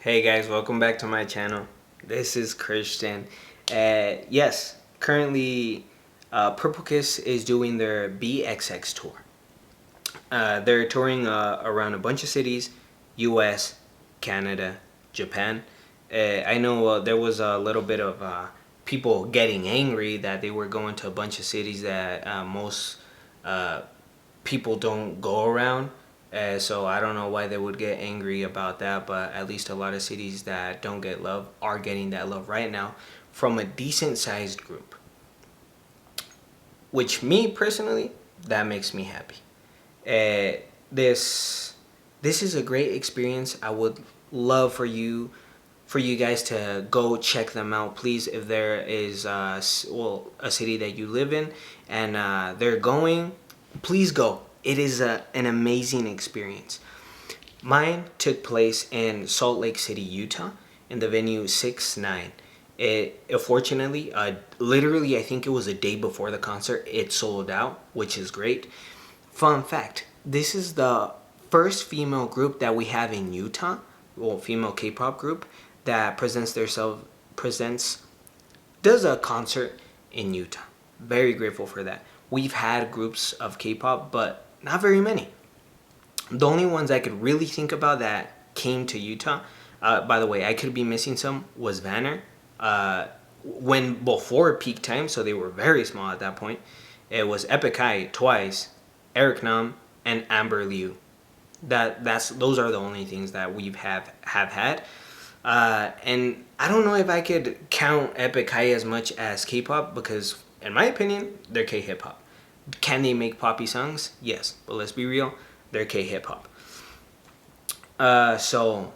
Hey guys, welcome back to my channel. This is Christian. Yes, currently Purple Kiss is doing their BXX tour. They're touring around a bunch of cities, US, Canada, Japan. I know there was a little bit of people getting angry that they were going to a bunch of cities that most people don't go around. So I don't know why they would get angry about that, but at least a lot of cities that don't get love are getting that love right now from a decent sized group. Which me personally, that makes me happy. Uh, this is a great experience. I would love for you guys to go check them out, please. If there is a city that you live in and they're going, please go. It is an amazing experience. Mine took place in Salt Lake City, Utah, in the venue 6-9. It Fortunately, literally, I think it was a day before the concert, it sold out, which is great. Fun fact: this is the first female group that we have in Utah, well, female K-pop group that presents does a concert in Utah. Very grateful for that. We've had groups of K-pop, but not very many. The only ones I could really think about that came to Utah, by the way, I could be missing some, was Vanner. When before peak time, so they were very small at that point. It was Epic High twice, Eric Nam, and Amber Liu. Those are the only things that we've have had. And I don't know if I could count Epic High as much as K-pop because, in my opinion, they're K-hip hop. Can they make poppy songs? Yes, but let's be real, they're K-hip hop. So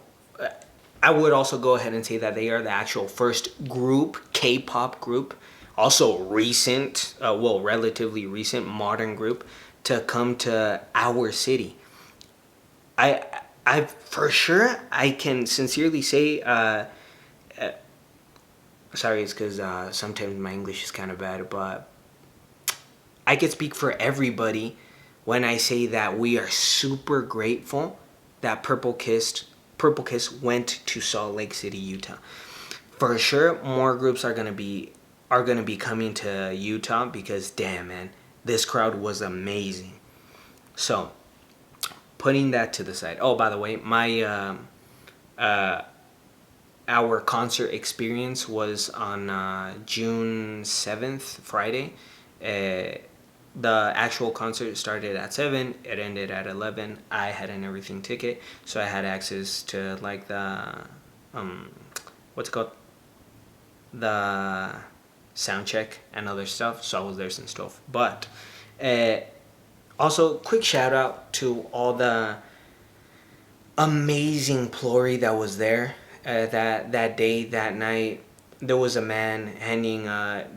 I would also go ahead and say that they are the actual first group, K-pop group, also recent, relatively recent modern group to come to our city. I for sure I can sincerely say. Sorry, it's because sometimes my English is kind of bad, but I could speak for everybody when I say that we are super grateful that Purple Kiss went to Salt Lake City, Utah. For sure, more groups are gonna be coming to Utah because damn man, this crowd was amazing. So, putting that to the side. Oh, by the way, my our concert experience was on June 7th, Friday. The actual concert started at 7, it ended at 11. I had an everything ticket, so I had access to like the what's it called, the sound check and other stuff, so I was there since 12. But also quick shout out to all the amazing plory that was there that day, that night. There was a man handing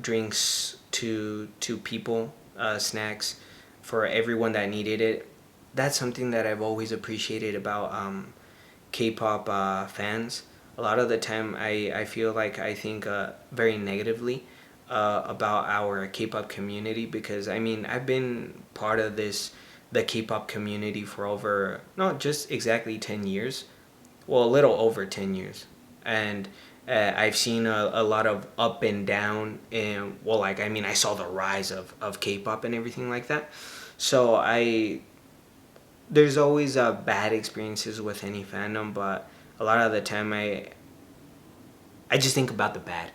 drinks to people, snacks for everyone that needed it. That's something that I've always appreciated about K-pop fans. A lot of the time, I feel like I think very negatively about our K-pop community because I mean I've been part of the K-pop community for over, not just exactly 10 years, well, a little over 10 years. And I've seen a lot of up and down, and well, like, I mean, I saw the rise of K-pop and everything like that. So there's always bad experiences with any fandom, but a lot of the time I just think about the bad.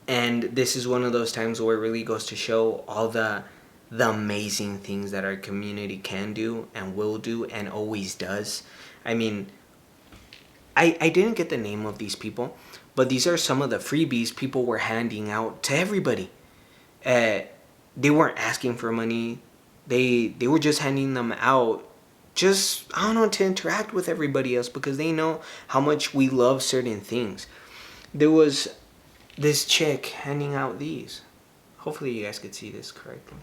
And this is one of those times where it really goes to show all the amazing things that our community can do and will do and always does. I mean, I didn't get the name of these people, but these are some of the freebies people were handing out to everybody. They weren't asking for money. They were just handing them out, just, I don't know, to interact with everybody else because they know how much we love certain things. There was this chick handing out these. Hopefully you guys could see this correctly.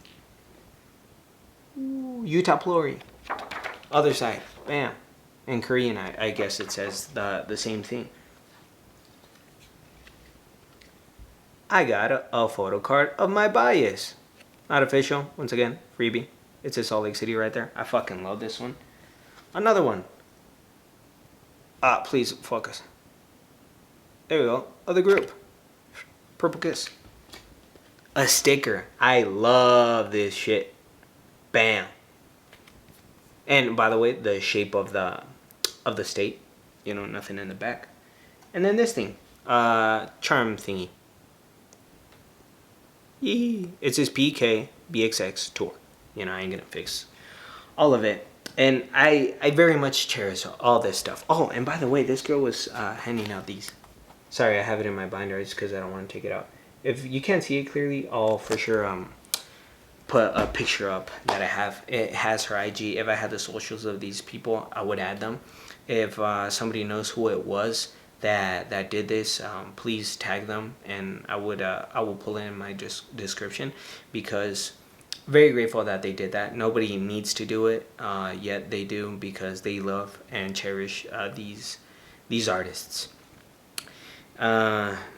Ooh, Utah Plory. Other side. Bam. In Korean, I guess it says the same thing. I got a photo card of my bias. Not official. Once again, freebie. It says Salt Lake City right there. I fucking love this one. Another one. Please focus. There we go. Other group. Purple Kiss. A sticker. I love this shit. Bam. And by the way, the shape of the state. You know, nothing in the back. And then this thing. Charm thingy. Yee. It's his PK BXX tour. You know, I ain't gonna fix all of it. And I very much cherish all this stuff. Oh, and by the way, this girl was handing out these. Sorry, I have it in my binder just because I don't want to take it out. If you can't see it clearly, I'll for sure put a picture up that I have. It has her IG. If I had the socials of these people, I would add them. If somebody knows who it was that did this, please tag them, and I will pull it in my description, because very grateful that they did that. Nobody needs to do it, yet they do, because they love and cherish these artists.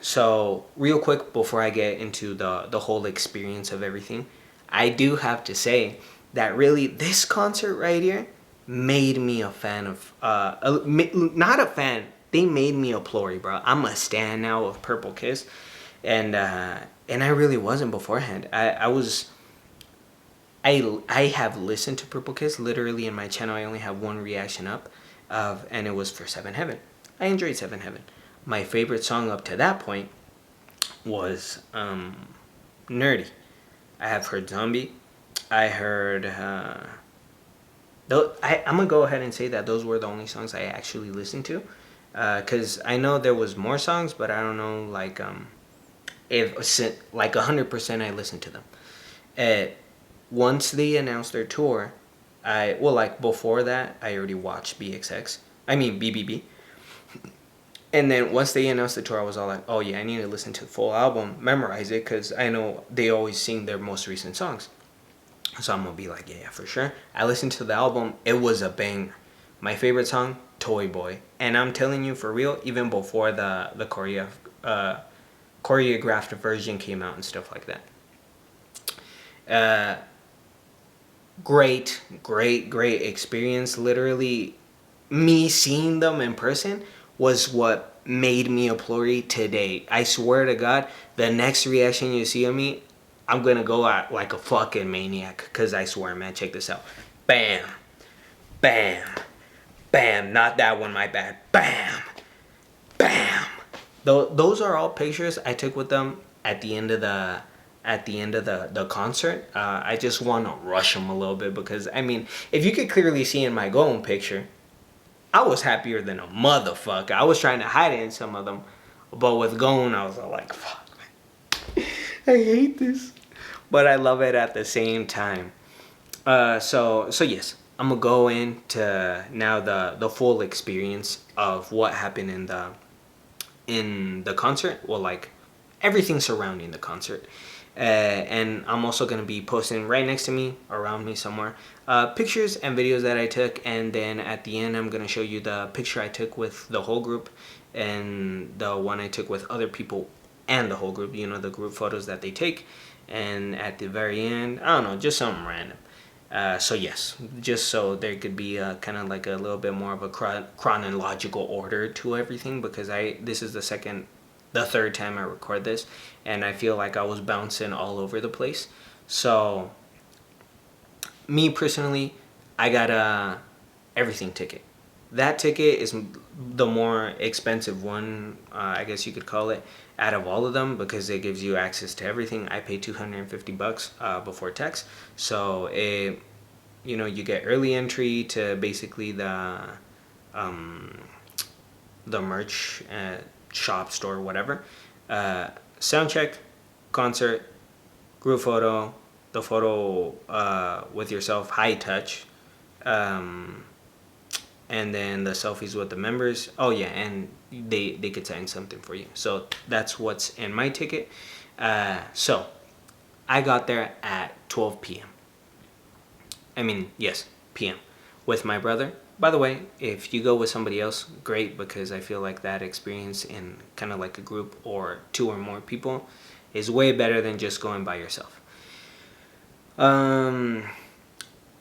So real quick before I get into the whole experience of everything, I do have to say that really this concert right here made me a fan of not a fan, they made me a plory, bro. I'm a stan now of Purple Kiss, and I really wasn't beforehand. I have listened to Purple Kiss. Literally in my channel I only have one reaction up, and it was for Seven Heaven. I enjoyed Seven Heaven. My favorite song up to that point was Nerdy. I have heard Zombie. I heard I'm gonna go ahead and say that those were the only songs I actually listened to, because I know there was more songs, but I don't know, like if like 100% I listened to them. Once they announced their tour, like before that I already watched BXX. I mean BBB. And then once they announced the tour, I was all like, oh yeah, I need to listen to the full album, memorize it, because I know they always sing their most recent songs. So I'm going to be like, yeah, for sure. I listened to the album. It was a banger. My favorite song, Toy Boy. And I'm telling you, for real, even before the choreographed version came out and stuff like that. Great experience. Literally, me seeing them in person was what made me a plory today. I swear to God, the next reaction you see of me, I'm gonna go out like a fucking maniac. Cause I swear, man, check this out. Bam, bam, bam. Not that one, my bad. Bam, bam. Those are all pictures I took with them at the end of the concert. I just want to rush them a little bit, because I mean, if you could clearly see in my going picture, I was happier than a motherfucker. I was trying to hide it in some of them, but with Gone, I was like, fuck, man. I hate this, but I love it at the same time. So yes, I'm gonna go into now the full experience of what happened in the concert. Well, like everything surrounding the concert. And I'm also going to be posting right next to me, around me somewhere, pictures and videos that I took. And then at the end, I'm going to show you the picture I took with the whole group, and the one I took with other people and the whole group, you know, the group photos that they take. And at the very end, I don't know, just something random. So yes, just so there could be kind of like a little bit more of a chronological order to everything, because this is the third time I record this, and I feel like I was bouncing all over the place. So me personally, I got a everything ticket. That ticket is the more expensive one, I guess you could call it, out of all of them, because it gives you access to everything. I paid $250 before tax, so you get early entry to basically the merch shop, store, whatever, sound check, concert, group photo, the photo with yourself, high touch, and then the selfies with the members. Oh yeah, and they could sign something for you. So that's what's in my ticket. So I got there at 12 p.m. I mean, yes, p.m. with my brother. By the way, if you go with somebody else, great, because I feel like that experience in kind of like a group or two or more people is way better than just going by yourself.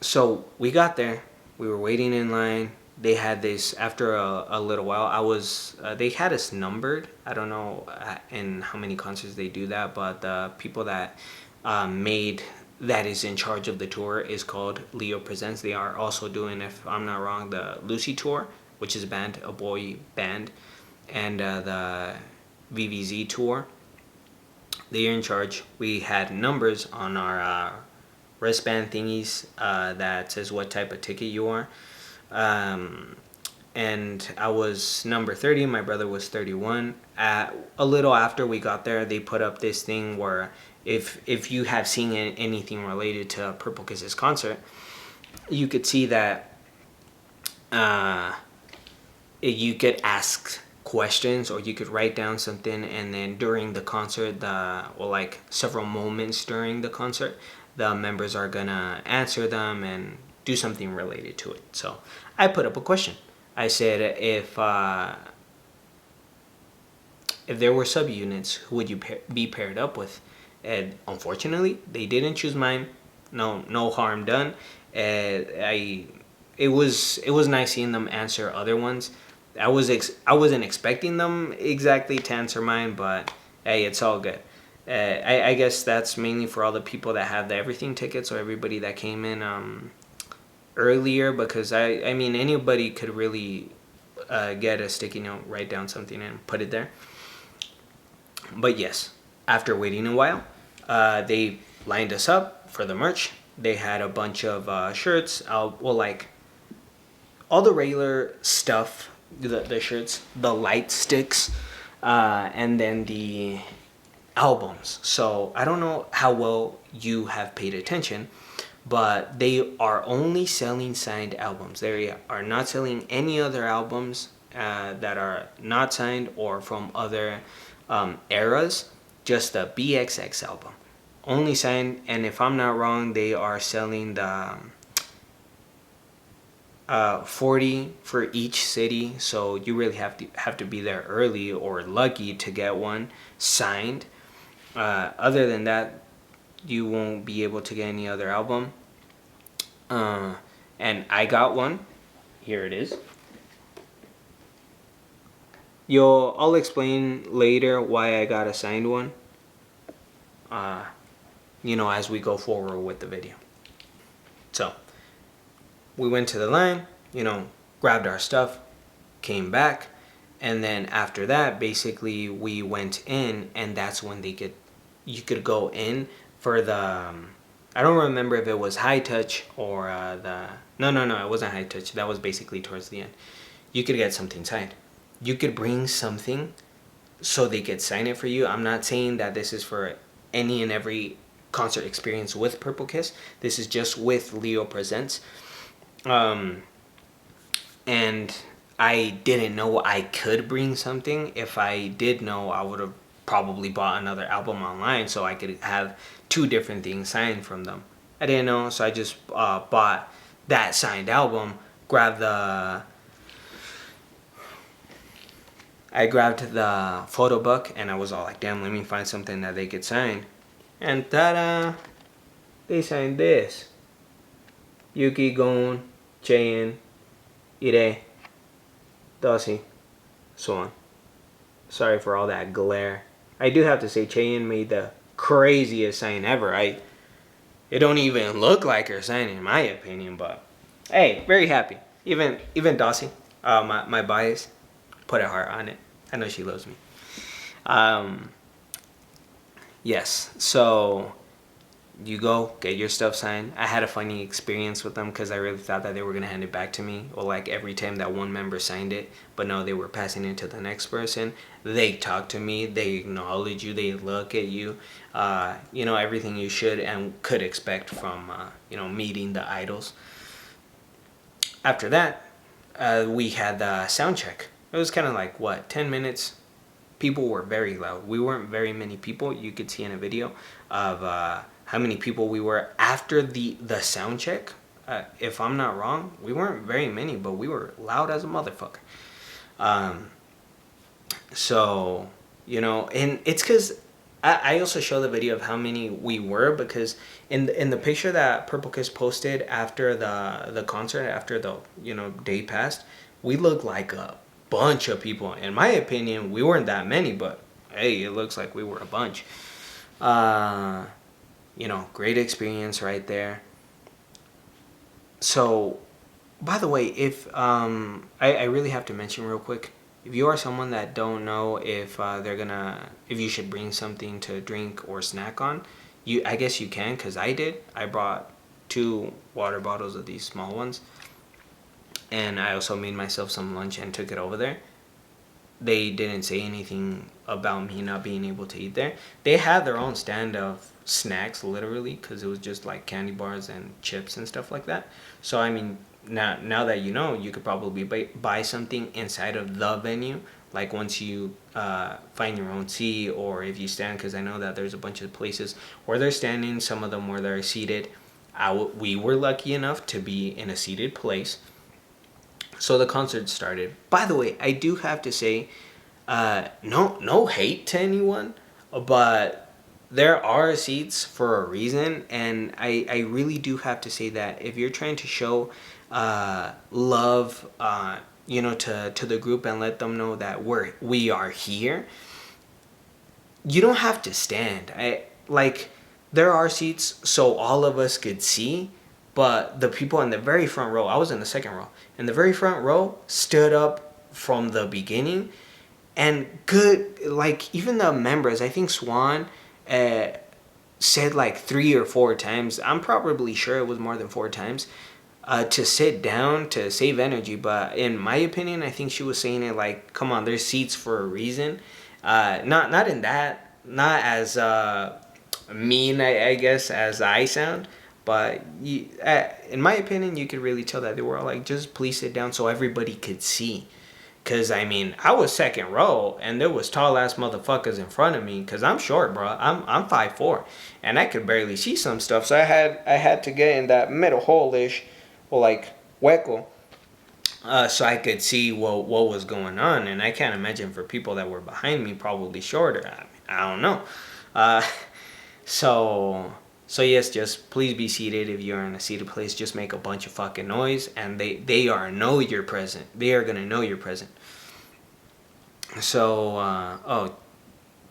So we got there. We were waiting in line. they had this after a little while. I was they had us numbered. I don't know in how many concerts they do that, but the people that made that is in charge of the tour is called Leo Presents. They are also doing, if I'm not wrong, the Lucy tour, which is a boy band, and the VVZ tour. They are in charge. We had numbers on our wristband thingies that says what type of ticket you are. And I was number 30. My brother was 31. A little after we got there, they put up this thing where if you have seen anything related to Purple Kiss's concert, you could see that you could ask questions or you could write down something, and then during the concert, like several moments during the concert, the members are gonna answer them and do something related to it. So I put up a question. I said, if there were subunits, who would you be paired up with? And unfortunately, they didn't choose mine. No harm done. It was nice seeing them answer other ones. I wasn't expecting them exactly to answer mine, but hey, it's all good. I guess that's mainly for all the people that have the everything tickets, or everybody that came in earlier, because I mean anybody could really get a sticky note, write down something, and put it there. But yes, after waiting a while, they lined us up for the merch. They had a bunch of shirts. Like all the regular stuff, the shirts, the light sticks, and then the albums. So I don't know how well you have paid attention, but they are only selling signed albums. They are not selling any other albums that are not signed or from other eras. Just the BXX album, only signed. And if I'm not wrong, they are selling the 40 for each city. So you really have to be there early or lucky to get one signed. Other than that, you won't be able to get any other album. And I got one. Here it is. I'll explain later why I got a signed one. As we go forward with the video. So we went to the line, grabbed our stuff, came back, and then after that, basically we went in, and that's when you could go in for the. I don't remember if it was high touch or no, it wasn't high touch. That was basically towards the end. You could get something signed. You could bring something so they could sign it for you. I'm not saying that this is for any and every concert experience with Purple Kiss. This is just with Leo Presents. And I didn't know I could bring something. If I did know, I would have probably bought another album online so I could have 2 different things signed from them. I didn't know, so I just bought that signed album, I grabbed the photo book, and I was all like, damn, let me find something that they could sign. And ta-da! They signed this. Yuki, Gon, Cheyenne, Ire, Dossie, so on. Sorry for all that glare. I do have to say, Cheyenne made the craziest sign ever. It don't even look like her sign in my opinion, but hey, very happy. Even Dossie, my bias, put a heart on it. I know she loves me. Yes, so you go get your stuff signed. I had a funny experience with them because I really thought that they were gonna hand it back to me, or like every time that one member signed it, but no, they were passing it to the next person. They talk to me, they acknowledge you, they look at you, everything you should and could expect from meeting the idols. After that, we had the sound check. It was kind of like 10 minutes. People were very loud. We weren't very many people. You could see in a video of how many people we were after the sound check. If I'm not wrong, we weren't very many, but we were loud as a motherfucker. So, and it's because I also show the video of how many we were, because in the picture that Purple Kiss posted after the concert, after the day passed, we looked like a bunch of people. In my opinion, we weren't that many, but hey, it looks like we were a bunch. Great experience right there. So, by the way, if I really have to mention real quick, if you are someone that don't know if if you should bring something to drink or snack on, I guess you can, because I did. I brought 2 water bottles of these small ones, and I also made myself some lunch and took it over there. They didn't say anything about me not being able to eat there. They had their own stand of snacks, literally, because it was just like candy bars and chips and stuff like that. So I mean, now that you know, you could probably buy something inside of the venue, like once you find your own seat, or if you stand, because I know that there's a bunch of places where they're standing, some of them where they're seated. We were lucky enough to be in a seated place. So the concert started. By the way, I do have to say, no hate to anyone, but there are seats for a reason, and I really do have to say that if you're trying to show love, to the group, and let them know that we are here, you don't have to stand. There are seats so all of us could see, but the people in the very front row, I was in the second row, in the very front row, stood up from the beginning, and even the members, I think Swan said like 3 or 4 times, I'm probably sure it was more than 4 times, to sit down to save energy. But in my opinion, I think she was saying it like, come on, there's seats for a reason. Not as mean, I guess, as I sound. But in my opinion, you could really tell that they were all like, just please sit down so everybody could see. Because, I mean, I was second row, and there was tall-ass motherfuckers in front of me, because I'm short, bro. I'm 5'4", and I could barely see some stuff. So I had to get in that middle hole-ish, or like, hueco, so I could see what was going on. And I can't imagine for people that were behind me, probably shorter. I don't know. So yes, just please be seated. If you're in a seated place, just make a bunch of fucking noise, and they know you're present. They are gonna know you're present. So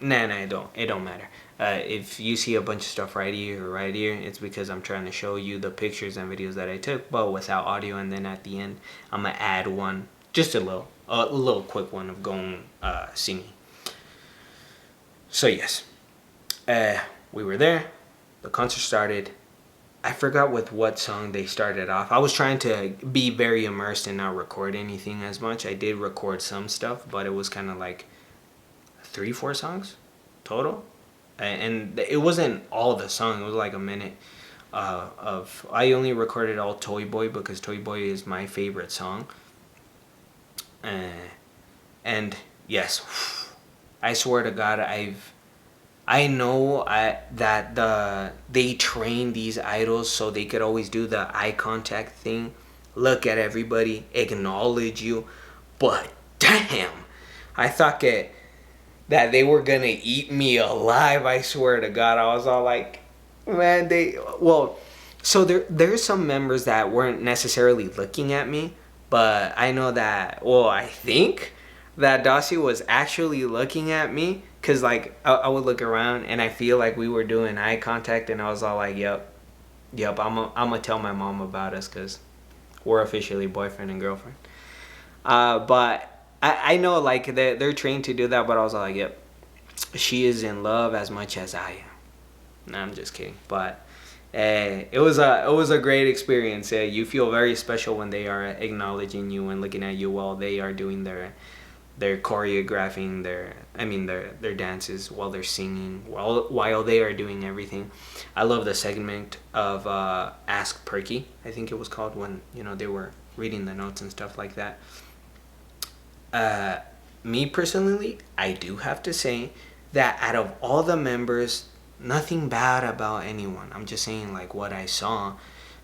it don't matter. If you see a bunch of stuff right here, it's because I'm trying to show you the pictures and videos that I took, but without audio. And then at the end, I'm gonna add one, just a little quick one of going singing. So yes, we were there. The concert started. I forgot with what song they started off. I was trying to be very immersed and not record anything as much. I did record some stuff, but it was kind of like 3-4 songs total. And it wasn't all the song. It was like a minute of... I only recorded all Toy Boy, because Toy Boy is my favorite song. And yes, I swear to God, I know that they train these idols so they could always do the eye contact thing, look at everybody, acknowledge you. But damn, I thought that they were gonna eat me alive. I swear to God, I was all like, man, so there's some members that weren't necessarily looking at me, but I know that, I think that Dossie was actually looking at me. Because, like, I would look around, and I feel like we were doing eye contact, and I was all like, yep, I'm going to tell my mom about us, because we're officially boyfriend and girlfriend. But I know, like, they're trained to do that, but I was all like, yep, she is in love as much as I am. Nah, I'm just kidding. But it was a great experience. You feel very special when they are acknowledging you and looking at you while they are doing their choreographing their dances, while they're singing, while they are doing everything. I love the segment of Ask Perky, I think it was called, when they were reading the notes and stuff like that. Me personally, I do have to say that out of all the members, nothing bad about anyone. I'm just saying, like, what I saw.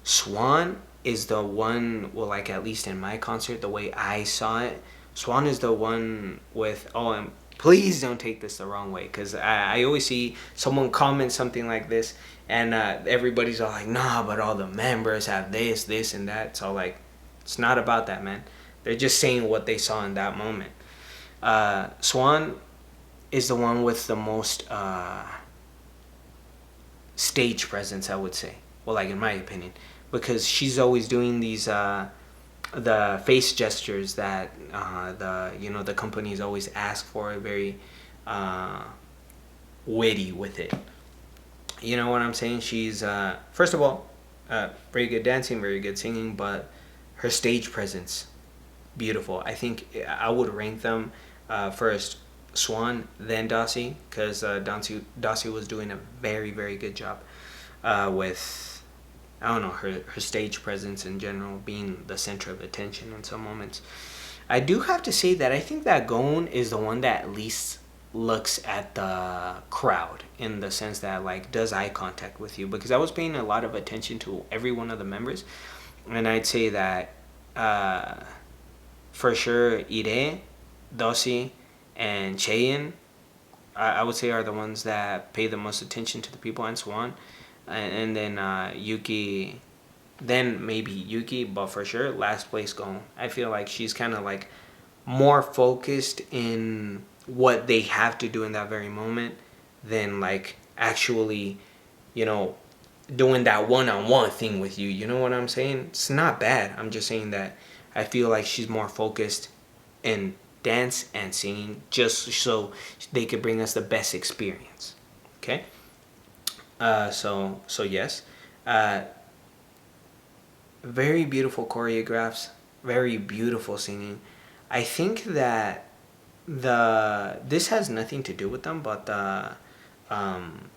Swan is the one, at least in my concert, the way I saw it, Swan is the one with, and please don't take this the wrong way, because I always see someone comment something like this, and everybody's all like, nah, but all the members have this and that. So like, it's not about that, man. They're just saying what they saw in that moment. Swan is the one with the most stage presence, I would say. Well, like in my opinion, because she's always doing these the face gestures that the companies always ask for, very witty with it. You know what I'm saying? She's first of all very good dancing, very good singing, but her stage presence, beautiful. I think I would rank them first Swan, then Dossie, because Dossie was doing a very, very good job with, I don't know, her stage presence in general, being the center of attention in some moments. I do have to say that I think that Gon is the one that at least looks at the crowd, in the sense that like does eye contact with you, because I was paying a lot of attention to every one of the members, and I'd say that for sure Ire, Dossie, and Cheyenne, I would say, are the ones that pay the most attention to the people, and Swan, and then Yuki, then maybe Yuki, but for sure last place Gon. I feel like she's kind of like more focused in what they have to do in that very moment than like actually, doing that one-on-one thing with you. You know what I'm saying? It's not bad. I'm just saying that I feel like she's more focused in dance and singing, just so they could bring us the best experience. Okay? So yes. Very beautiful choreographs, very beautiful singing. I think that this has nothing to do with them, but the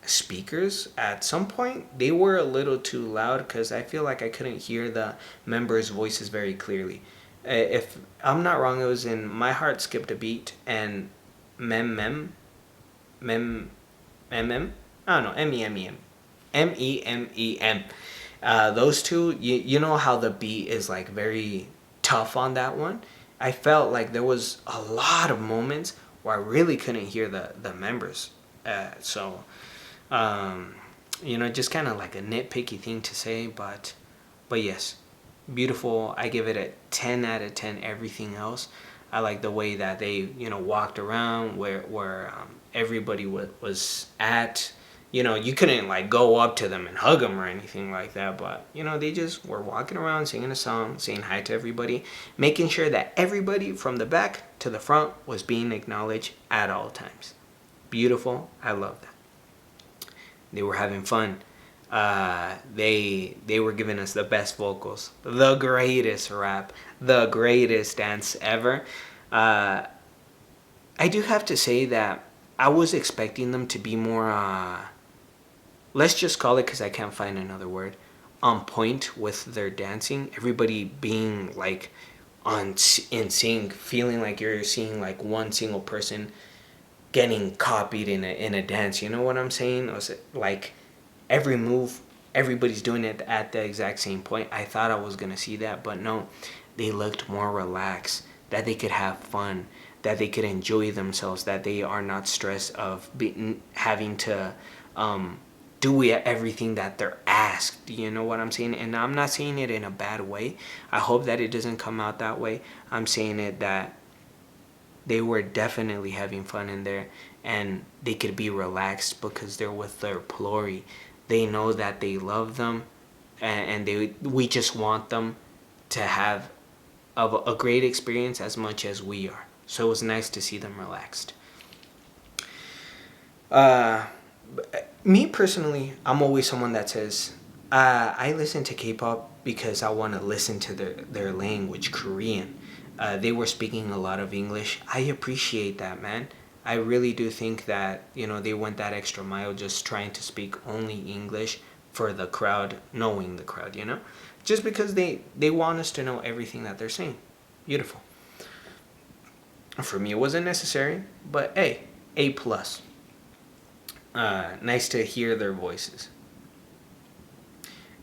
speakers at some point, they were a little too loud, because I feel like I couldn't hear the members' voices very clearly. If I'm not wrong, it was in My Heart Skipped a Beat and Mem Mem Mem Mem, I don't know, MEMEM. Those two, you know how the beat is like very tough on that one. I felt like there was a lot of moments where I really couldn't hear the members. So just kind of like a nitpicky thing to say, but yes, beautiful. I give it a 10 out of 10. Everything else, I like the way that they walked around, where everybody was at. You couldn't like go up to them and hug them or anything like that, but they just were walking around, singing a song, saying hi to everybody, making sure that everybody from the back to the front was being acknowledged at all times. Beautiful. I love that. They were having fun. They were giving us the best vocals, the greatest rap, the greatest dance ever. I do have to say that I was expecting them to be more, let's just call it, because I can't find another word, on point with their dancing. Everybody being like in sync, feeling like you're seeing like one single person getting copied in a dance. You know what I'm saying? It was like every move, everybody's doing it at the exact same point. I thought I was gonna see that, but no, they looked more relaxed, that they could have fun, that they could enjoy themselves, that they are not stressed of having to do everything that they're asked. You know what I'm saying? And I'm not saying it in a bad way. I hope that it doesn't come out that way. I'm saying it that they were definitely having fun in there, and they could be relaxed because they're with their Plori. They know that they love them, and we just want them to have a great experience as much as we are. So it was nice to see them relaxed. Me personally, I'm always someone that says I listen to K-pop because I want to listen to their language, Korean. They were speaking a lot of English. I appreciate that, man. I really do think that they went that extra mile, just trying to speak only English for the crowd, knowing the crowd, just because they want us to know everything that they're saying. Beautiful. For me, it wasn't necessary, but hey, A plus. Nice to hear their voices.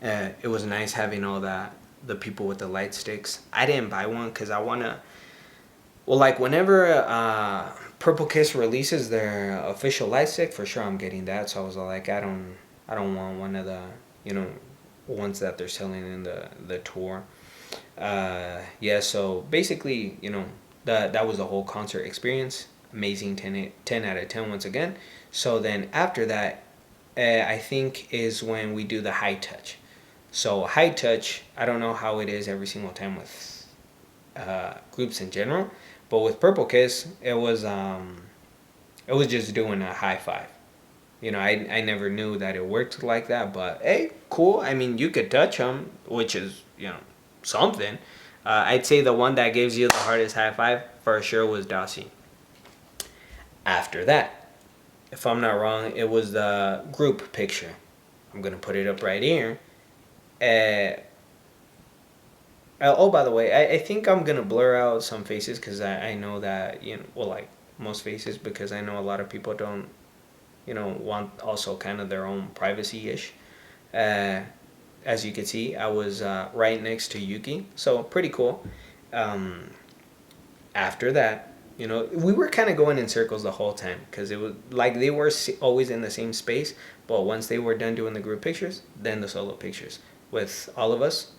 It was nice having all the people with the light sticks. I didn't buy one because I want to, well, like whenever Purple Kiss releases their official light stick, for sure I'm getting that. So I was like, I don't want one of the, you know, ones that they're selling in the tour. Yeah, so basically, you know, that was the whole concert experience. Amazing, 10 out of 10 once again. So then after that, I think is when we do the high touch. So high touch, I don't know how it is every single time with groups in general, but with Purple Kiss, it was just doing a high five. You know, I never knew that it worked like that, but hey, cool. I mean, you could touch them, which is, you know, something. I'd say the one that gives you the hardest high five for sure was Dossie. After that, if I'm not wrong, it was the group picture. I'm gonna put it up right here. Uh, oh, by the way, I think I'm gonna blur out some faces because I know that, you know, well, like most faces, because I know a lot of people don't, you know, want also kind of their own privacy ish. Uh, as you can see, I was right next to Yuki, so pretty cool. Um, After that, you know, we were kind of going in circles the whole time because it was like they were always in the same space, but once they were done doing the group pictures, then the solo pictures with all of us.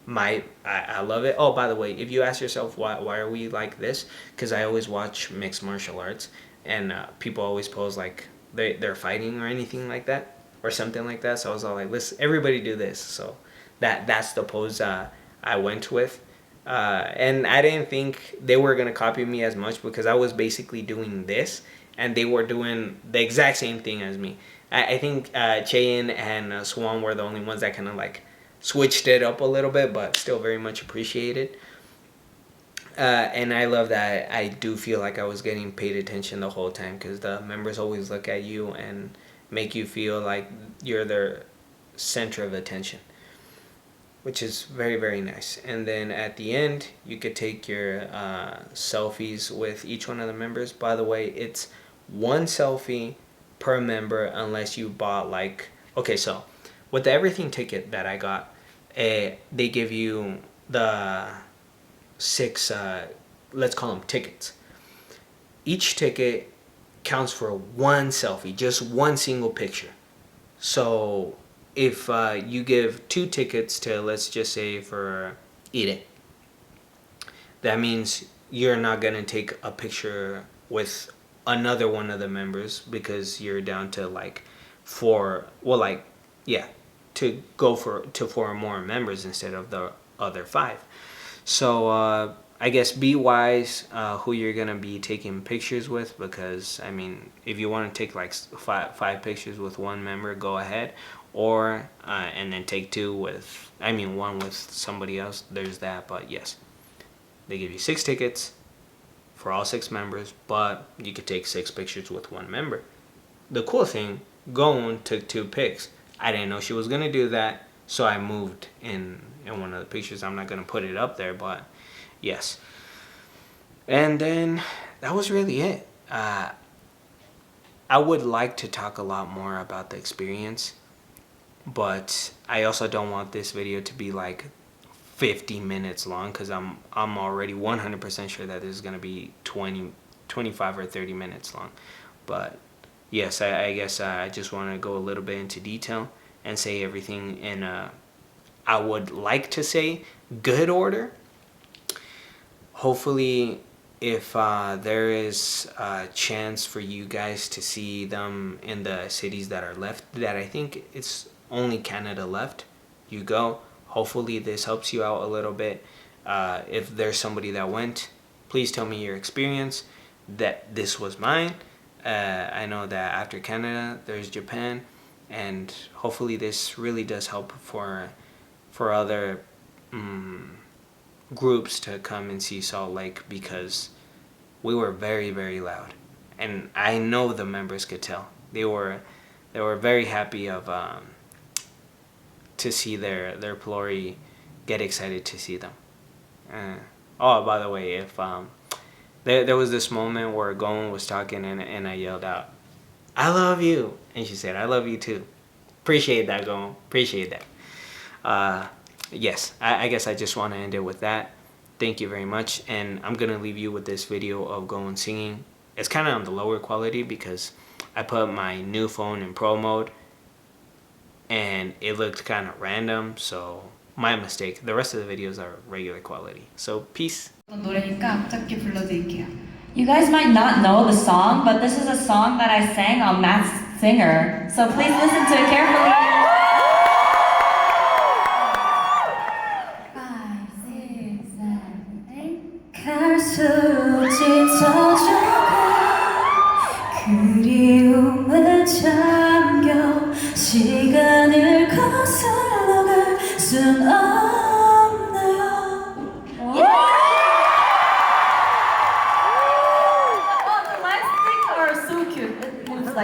I love it. Oh, by the way, if you ask yourself why are we like this, because I always watch mixed martial arts, and people always pose like they're fighting or anything like that or something like that. So I was all like, let's everybody do this. So that's the pose I went with. And I didn't think they were gonna copy me as much because I was basically doing this, and they were doing the exact same thing as me. I think Chayin and Swan were the only ones that kind of like switched it up a little bit, but still very much appreciated. And I love that I do feel like I was getting paid attention the whole time because the members always look at you and make you feel like you're their center of attention, which is very, very nice. And then at the end, you could take your selfies with each one of the members. By the way, it's one selfie per member unless you bought like, okay, so with the everything ticket that I got, they give you the 6, let's call them tickets. Each ticket counts for one selfie, just one single picture. So if you give 2 tickets to, let's just say, for Eden, that means you're not going to take a picture with another one of the members because you're down to like 4, well, like, yeah, to go to 4 more members instead of the other 5. So I guess be wise who you're gonna be taking pictures with, because I mean, if you want to take like five pictures with one member, go ahead, or and then take 2 with, I mean, 1 with somebody else. There's that, but yes, they give you 6 tickets for all 6 members, but you could take 6 pictures with 1 member. The cool thing, Goen took 2 pics. I didn't know she was gonna do that, so I moved in one of the pictures. I'm not gonna put it up there, but yes. And then that was really it. I would like to talk a lot more about the experience, but I also don't want this video to be like 50 minutes long because I'm already 100% sure that this is gonna be 20, 25 or 30 minutes long. But yes, I guess I just want to go a little bit into detail and say everything in I would like to say good order. Hopefully, if there is a chance for you guys to see them in the cities that are left, that I think it's only Canada left, you go. Hopefully this helps you out a little bit. If there's somebody that went, please tell me your experience. That this was mine. I know that after Canada, there's Japan, and hopefully this really does help for other groups to come and see Salt Lake, because we were very, very loud, and I know the members could tell. They were very happy of to see their Plori get excited to see them. Oh, by the way, if there was this moment where Goen was talking and I yelled out, "I love you," and she said, "I love you too." Appreciate that, Goen. Appreciate that. Yes, I guess I just want to end it with that. Thank you very much, and I'm gonna leave you with this video of Goen singing It's kind of on the lower quality because I put my new phone in pro mode and it looked kind of random, so my mistake. The rest of the videos are regular quality. So peace. 노래니까 짧게 불러드릴게요. You guys might not know the song, but this is a song that I sang on Masked Singer. So please listen to it carefully. 5, 6, 7, 8 갈수록 짙어져가